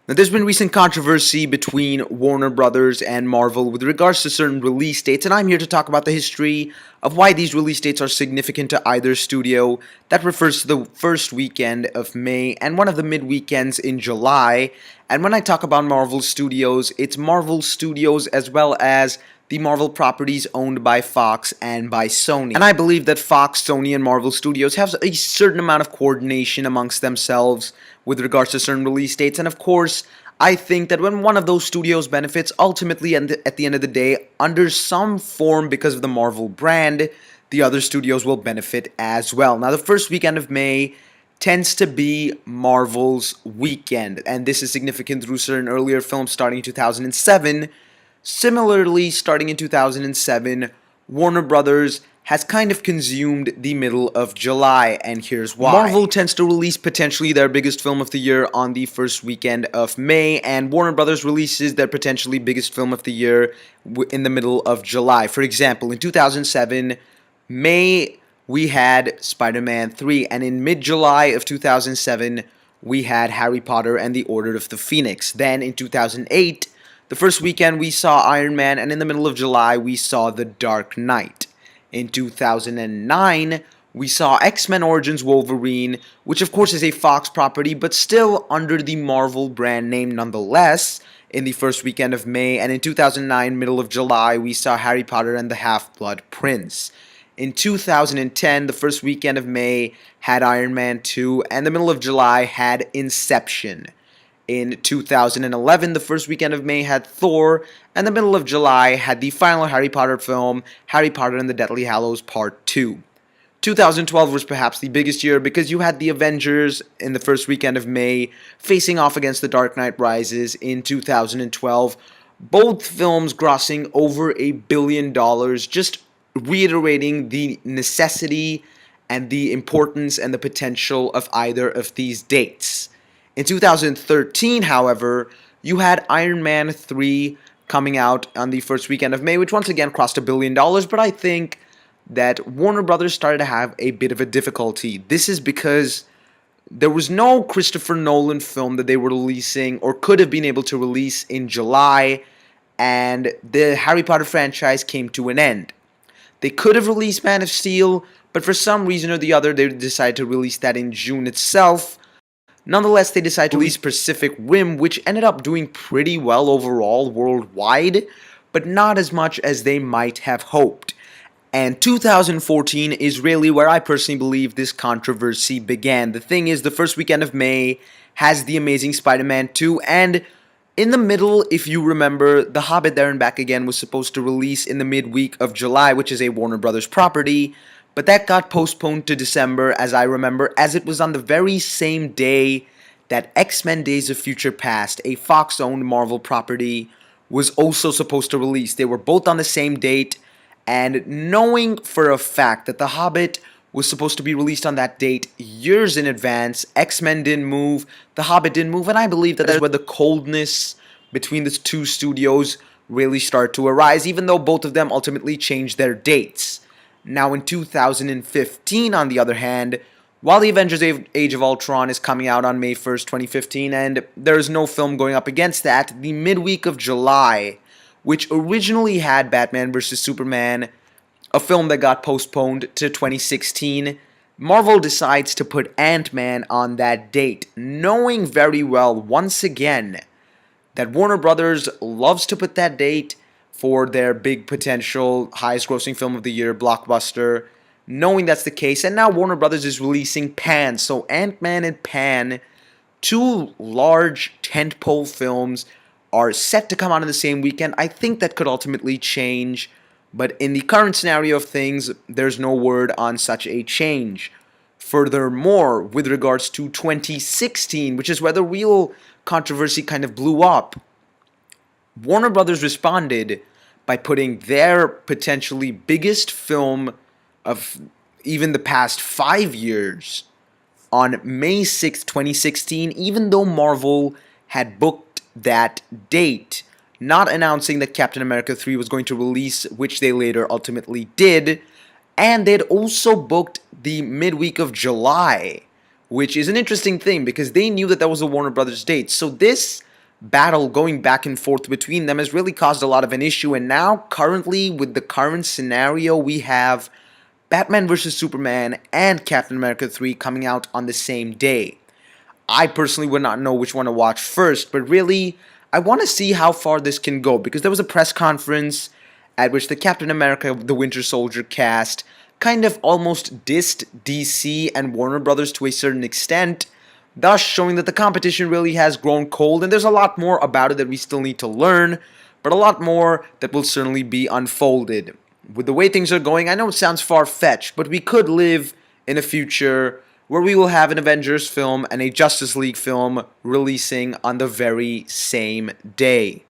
Now, there's been recent controversy between Warner Brothers and Marvel with regards to certain release dates, and I'm here to talk about the history of why these release dates are significant to either studio. That refers to the first weekend of May and one of the mid-weekends in July. And when I talk about Marvel Studios, it's Marvel Studios as well as the Marvel properties owned by Fox and by Sony. And I believe that Fox, Sony, and Marvel Studios have a certain amount of coordination amongst themselves with regards to certain release dates. And of course, I think that when one of those studios benefits, ultimately at the end of the day, under some form because of the Marvel brand, the other studios will benefit as well. Now, the first weekend of May tends to be Marvel's weekend, and this is significant through certain earlier films starting in 2007. Similarly, starting in 2007, Warner Brothers has kind of consumed the middle of July, and here's why. Marvel tends to release potentially their biggest film of the year on the first weekend of May, and Warner Brothers releases their potentially biggest film of the year in the middle of July. For example, in 2007, May, we had Spider-Man 3, and in mid-July of 2007, we had Harry Potter and the Order of the Phoenix. Then in 2008, the first weekend we saw Iron Man, and in the middle of July, we saw The Dark Knight. In 2009, we saw X-Men Origins Wolverine, which of course is a Fox property, but still under the Marvel brand name nonetheless, in the first weekend of May. And in 2009, middle of July, we saw Harry Potter and the Half-Blood Prince. In 2010, the first weekend of May had Iron Man 2, and the middle of July had Inception. In 2011, the first weekend of May had Thor, and the middle of July had the final Harry Potter film, Harry Potter and the Deathly Hallows Part 2. 2012 was perhaps the biggest year because you had the Avengers in the first weekend of May facing off against The Dark Knight Rises in 2012, both films grossing over $1 billion, just reiterating the necessity and the importance and the potential of either of these dates. In 2013, however, you had Iron Man 3 coming out on the first weekend of May, which once again crossed $1 billion, but I think that Warner Brothers started to have a bit of a difficulty. This is because there was no Christopher Nolan film that they were releasing or could have been able to release in July, and the Harry Potter franchise came to an end. They could have released Man of Steel, but for some reason or the other, they decided to release that in June itself. Nonetheless, they decided to release Pacific Rim, which ended up doing pretty well overall worldwide, but not as much as they might have hoped. And 2014 is really where I personally believe this controversy began. The thing is, the first weekend of May has The Amazing Spider-Man 2, and in the middle, if you remember, The Hobbit There and Back Again was supposed to release in the midweek of July, which is a Warner Brothers property, but that got postponed to December, as I remember, as it was on the very same day that X-Men Days of Future Past, a Fox-owned Marvel property, was also supposed to release. They were both on the same date, and knowing for a fact that The Hobbit was supposed to be released on that date years in advance, X-Men didn't move, The Hobbit didn't move, and I believe that that's where the coldness between the two studios really started to arise, even though both of them ultimately changed their dates. Now, in 2015, on the other hand, while the Avengers Age of Ultron is coming out on May 1st, 2015, and there is no film going up against that, the midweek of July, which originally had Batman vs. Superman, a film that got postponed to 2016, Marvel decides to put Ant-Man on that date, knowing very well, once again, that Warner Brothers loves to put that date for their big potential highest grossing film of the year blockbuster, knowing that's the case. And now Warner Brothers is releasing Pan, so Ant-Man and Pan, two large tentpole films, are set to come out in the same weekend. I think that could ultimately change, but in the current scenario of things, there's no word on such a change. Furthermore, with regards to 2016, which is where the real controversy kind of blew up, Warner Brothers responded by putting their potentially biggest film of even the past 5 years on May 6th, 2016, even though Marvel had booked that date, not announcing that Captain America 3 was going to release, which they later ultimately did, and they'd also booked the midweek of July, which is an interesting thing because they knew that that was a Warner Brothers date. So this battle going back and forth between them has really caused a lot of an issue. And now, currently, with the current scenario, we have Batman vs. Superman and Captain America 3 coming out on the same day. I personally would not know which one to watch first, but really, I want to see how far this can go, because there was a press conference at which the Captain America the Winter Soldier cast kind of almost dissed DC and Warner Brothers to a certain extent, thus showing that the competition really has grown cold, and there's a lot more about it that we still need to learn, but a lot more that will certainly be unfolded. With the way things are going, I know it sounds far-fetched, but we could live in a future where we will have an Avengers film and a Justice League film releasing on the very same day.